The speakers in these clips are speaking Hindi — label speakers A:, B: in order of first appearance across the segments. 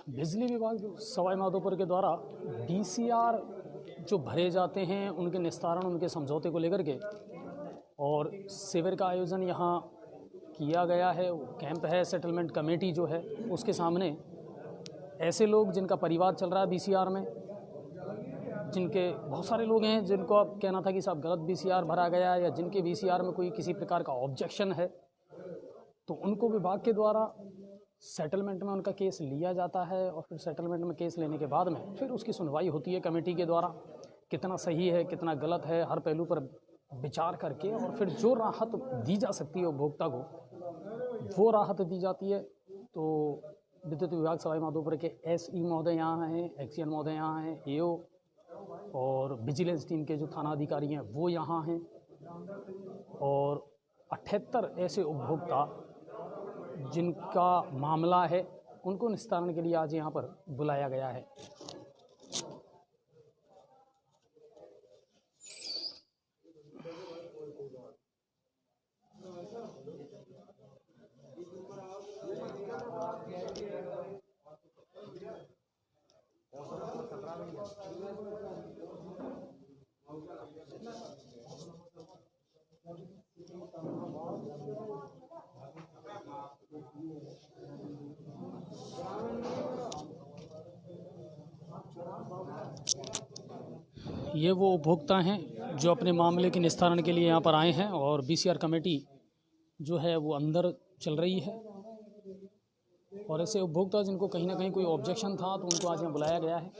A: बिजली विभाग सवाई माधोपुर के द्वारा बीसीआर जो भरे जाते हैं उनके निस्तारण, उनके समझौते को लेकर के और शिविर का आयोजन यहाँ किया गया है। कैंप है, सेटलमेंट कमेटी जो है उसके सामने ऐसे लोग जिनका परिवार चल रहा है बीसीआर में, जिनके बहुत सारे लोग हैं जिनको अब कहना था कि साहब गलत बीसीआर भरा गया है या जिनके बीसीआर में कोई किसी प्रकार का ऑब्जेक्शन है, तो उनको विभाग के द्वारा सेटलमेंट में उनका केस लिया जाता है और फिर सेटलमेंट में केस लेने के बाद में फिर उसकी सुनवाई होती है कमेटी के द्वारा। कितना सही है, कितना गलत है, हर पहलू पर विचार करके और फिर जो राहत दी जा सकती है उपभोक्ता को वो राहत दी जाती है। तो विद्युत विभाग सवाई माधोपुर के एसई महोदय यहाँ हैं, एक्सीएन महोदय यहाँ हैं, एओ और विजिलेंस टीम के जो थाना अधिकारी हैं वो यहाँ हैं और 78 ऐसे उपभोक्ता जिनका मामला है उनको निस्तारण के लिए आज यहाँ पर बुलाया गया है। ये वो उपभोक्ता हैं जो अपने मामले के निस्तारण के लिए यहाँ पर आए हैं और बीसीआर कमेटी जो है वो अंदर चल रही है और ऐसे उपभोक्ता जिनको कहीं ना कहीं कोई ऑब्जेक्शन था तो उनको आज यहाँ बुलाया गया है।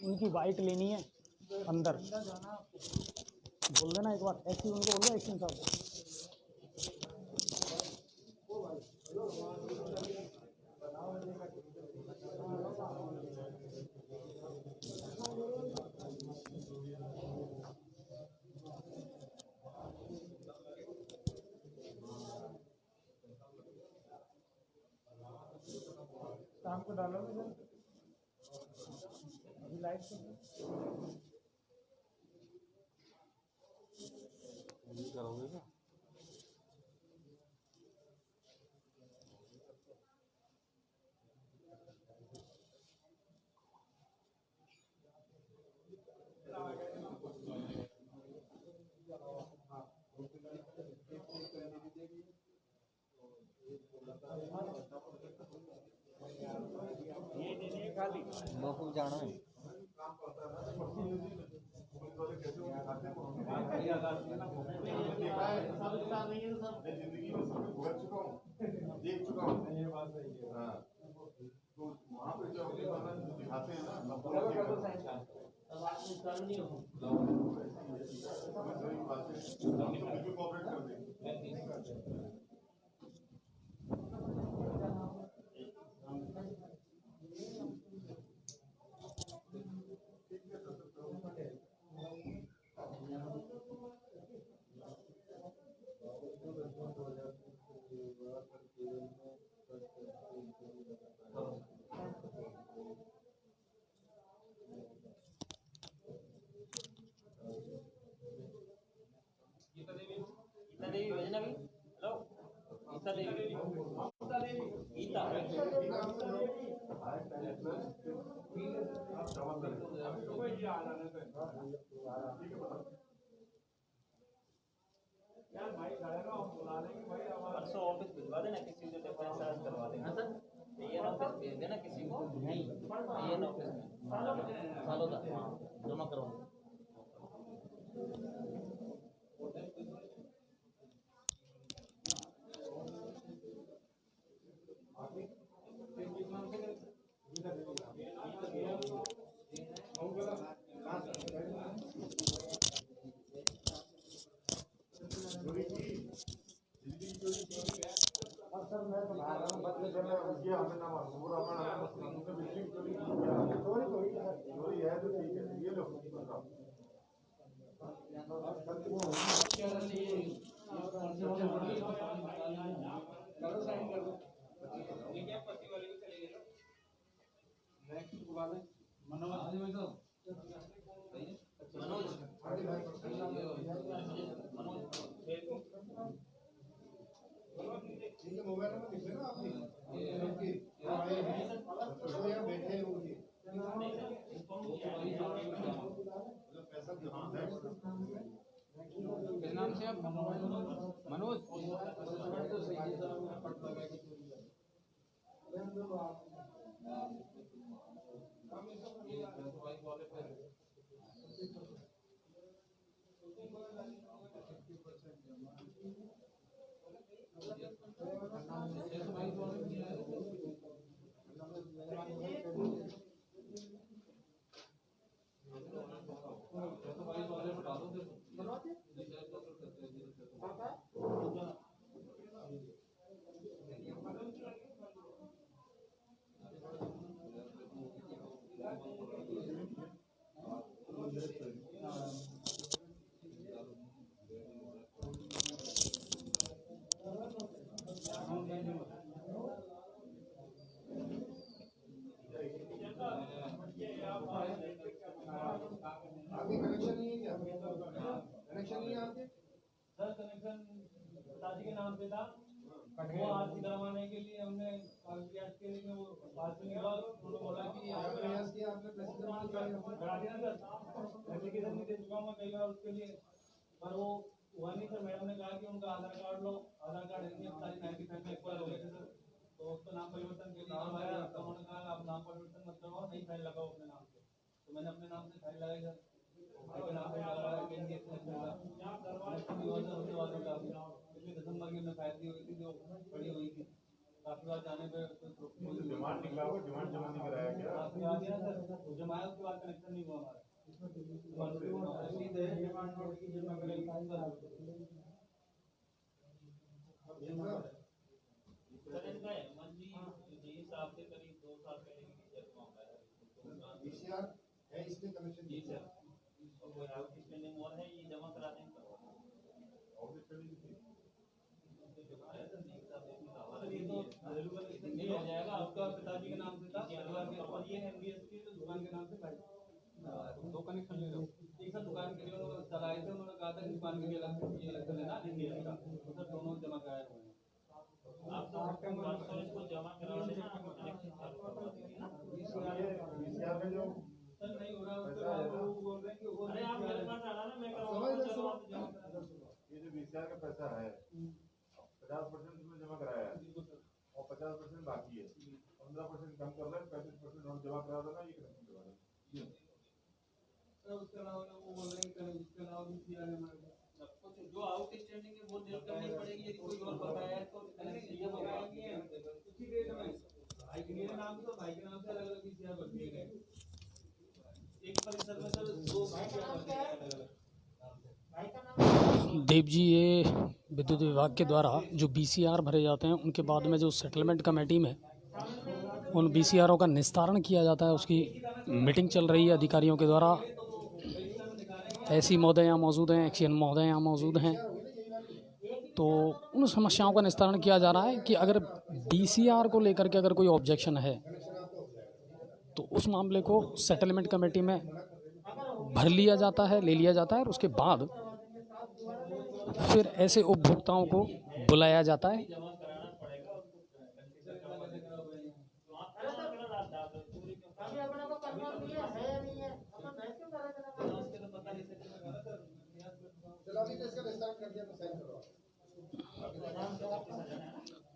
A: उनकी वाइट लेनी है अंदर, बोल देना एक बार ऐसी उनको बोल दो एक्शन साहब। शाम को डालोगे अभी लाइट करोगे क्या?
B: बहुत जाना है।
C: देख चुका हूँ, ये बात सही है। हाँ, तो वहाँ पे जो दिखाते हैं ना, कोऑपरेट कर देंगे।
B: परसों ऑफिस भिजवा देना किसी को डिफरेंस चार्ज करवा देना सर। एएन ऑफिस भेज देना किसी को, नहीं एएन ऑफिस में सालों तक जमा करवा देना।
C: अभी कनेक्शन नहीं है क्या? कनेक्शन नहीं है आपके?
D: सर कनेक्शन पिताजी के नाम पे था, वो आज करवाने के लिए हमने प्रयास के लिए वो बात के बाद उन्होंने बोला कि
C: प्रयास किया आपने प्रेसिडेंट
D: करा दिया सर, एप्लीकेशन भी दे चुका हूँ कई बार उसके लिए, पर वो हुआ नहीं सर। मैडम ने कहा कि उनका आधार कार्ड लो, आधार कार्ड इतनी सारी 95 में एक्सपायर हो गए थे सर, तो उसका नाम परिवर्तन के लिए आया, तो उन्होंने कहा आप नाम परिवर्तन मत करवाओ, नहीं फाइल लगाओ अपने नाम से, तो मैंने अपने नाम से फाइल लगाई सर। दिसंबर की फाइल दी हुई थी जो पड़ी हुई थी, काफी बार जाने पे
C: डिमांड निकला हुआ, डिमांड जमा नहीं कराया क्या?
D: जमाया, उसके बाद कनेक्शन नहीं हुआ हमारा। रसीद है डिमांड नोट की जमा करेगी सर इनका मंथली जी साहब से करीब 2 साल पहले की
C: बीसीआर है इसमें कनेक्शन
D: जी सर, और कोई आउट स्टैंडिंग और है, ये जमा करा दें
C: ऑफिस स्टडी की
D: नहीं हो जाएगा। आपका पिताजी के नाम से था और ये एमबीएस की दुकान के नाम से भाई 2 कनेक्शन ले लो। एक सर दुकान के लिए उन्होंने चलाए थे, उन्होंने कहा था कि दुकान के लिए अलग से लेना एमबीएस का, तो सर दोनों जमा कराए हुए हैं। आप तो इसको जमा करा देना, कनेक्शन चालू करवा देंगे ना।
C: बीसीआर में जो
D: सर नहीं हो रहा उसके बाद वो बोल रहे हैं कि अरे आप मेरे पास आना ना, मैं करवाऊंगा, चलो आप जमा करा दो।
C: ये जो बीसीआर का पैसा है 50% में जमा कराया है और 50% बाकी है, 15% कम कर रहे हैं, 35% और जमा करा देना, ये कनेक्शन करवा देना।
D: उसके अलावा वो बोल रहे हैं कि उसके अलावा भी किया है हमारे पास कुछ जो आउट स्टैंडिंग है वो देर करनी पड़ेगी, यदि कोई और बकाया है तो कनेक्शन ये बकाया नहीं है उसी डेट में भाई के मेरे नाम से, भाई के नाम से अलग अलग बीसीआर भर दिए गए। एक परिसर में सर 2 बीसीआर भर दिए अलग अलग।
A: देव जी, ये विद्युत विभाग के द्वारा जो बीसीआर भरे जाते हैं उनके बाद में जो सेटलमेंट कमेटी में उन बीसीआरों का निस्तारण किया जाता है, उसकी मीटिंग चल रही है अधिकारियों के द्वारा। ऐसी महोदय यहाँ मौजूद हैं, एक्शन महोदय यहाँ मौजूद हैं, तो उन समस्याओं का निस्तारण किया जा रहा है कि अगर बीसीआर को लेकर के अगर कोई ऑब्जेक्शन है तो उस मामले को सेटलमेंट कमेटी में भर लिया जाता है, ले लिया जाता है, और उसके बाद फिर ऐसे उपभोक्ताओं को बुलाया जाता है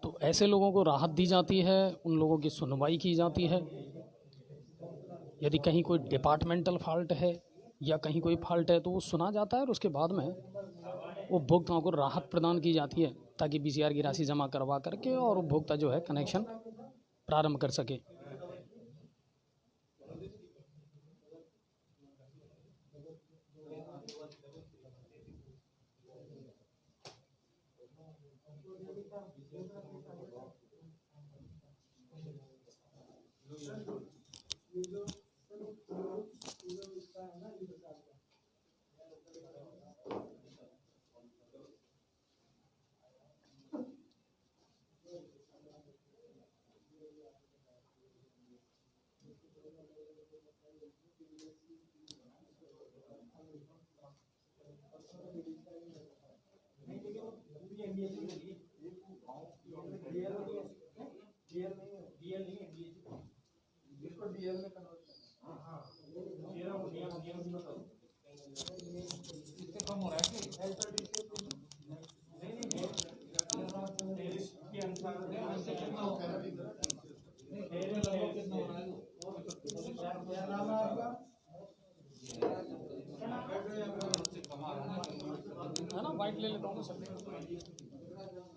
A: तो ऐसे लोगों को राहत दी जाती है, उन लोगों की सुनवाई की जाती है। यदि कहीं कोई डिपार्टमेंटल फॉल्ट है या कहीं कोई फॉल्ट है तो वो सुना जाता है और उसके बाद में उपभोक्ताओं को राहत प्रदान की जाती है ताकि बीसीआर की राशि जमा करवा करके और उपभोक्ता जो है कनेक्शन प्रारंभ कर सके। है ना, वाइट ले लेता हूँ सब।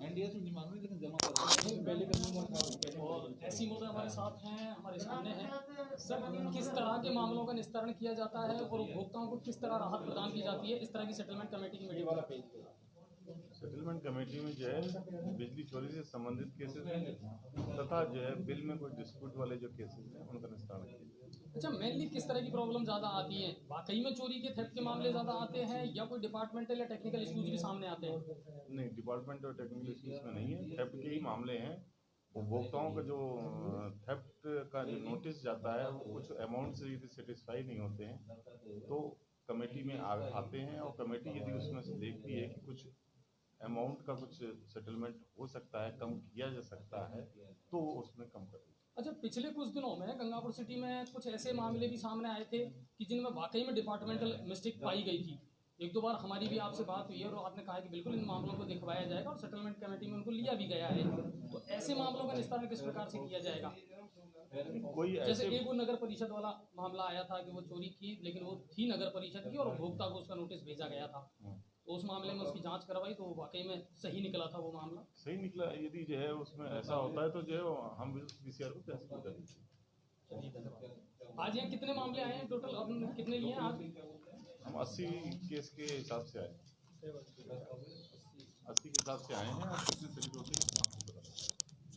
D: एनडीएस में मांग रहे लेकिन जमा कर
A: और ऐसी महोदय हमारे साथ हैं, हमारे सामने हैं। सर, किस तरह के मामलों का निस्तारण किया जाता है और उपभोक्ताओं को किस तरह राहत प्रदान की जाती है इस तरह की सेटलमेंट कमेटी की मीटिंग वाला पेज?
C: सेटलमेंट कमेटी में जो है बिजली चोरी से संबंधित केसेस हैं तथा जो है बिल में कोई डिस्प्यूट वाले जो केसेस हैं उनका निस्तारण किया जाए।
A: अच्छा, मेनली किस तरह की प्रॉब्लम ज़्यादा आती है? वाकई में चोरी के थेफ्ट के मामले ज़्यादा आते हैं या कोई डिपार्टमेंटल या टेक्निकल इश्यूज भी सामने आते हैं?
C: नहीं, डिपार्टमेंट और टेक्निकल इश्यूज में नहीं है, थेफ्ट के ही मामले हैं। उपभोक्ताओं का जो थेफ्ट का जो नोटिस जाता है वो कुछ अमाउंट से यदि सेटिस्फाई नहीं होते हैं तो कमेटी में आते हैं और कमेटी यदि उसमें से देखती है कि कुछ अमाउंट का कुछ सेटलमेंट हो सकता है, कम किया जा सकता है, तो उसमें कम कर।
A: अच्छा, पिछले कुछ दिनों में गंगापुर सिटी में कुछ ऐसे मामले भी सामने आए थे कि जिनमें वाकई में डिपार्टमेंटल मिस्टेक पाई गई थी। एक दो बार हमारी भी आपसे बात हुई है और आपने कहा कि बिल्कुल इन मामलों को दिखवाया जाएगा और सेटलमेंट कमेटी में उनको लिया भी गया है। तो ऐसे मामलों का निस्तारण किस प्रकार से किया जाएगा?
C: कोई
A: जैसे एक वो नगर परिषद वाला मामला आया था कि वो चोरी की, लेकिन वो थी नगर परिषद की और उपभोक्ता को उसका नोटिस भेजा गया था, तो उस मामले में उसकी जांच करवाई तो वाकई में सही निकला था वो मामला।
C: सही निकला। यदि जो है उसमें ऐसा होता है तो जो है हम बीसीआर को कैसे कर देंगे।
A: आज यहाँ कितने मामले आए हैं टोटल, आपने कितने लिए हैं आज?
C: हम 80 केस के हिसाब से आए, 80 के हिसाब से आए हैं। और कितने तरीकों से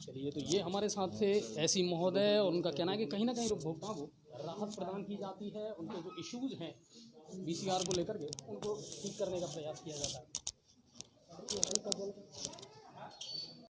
A: चलिए, तो ये हमारे साथ थे ऐसी महोदय और उनका कहना है कि कहीं ना कहीं उपभोक्ताओं को राहत प्रदान की जाती है, उनके जो इश्यूज हैं बीसीआर को लेकर के उनको ठीक करने का प्रयास किया जाता है।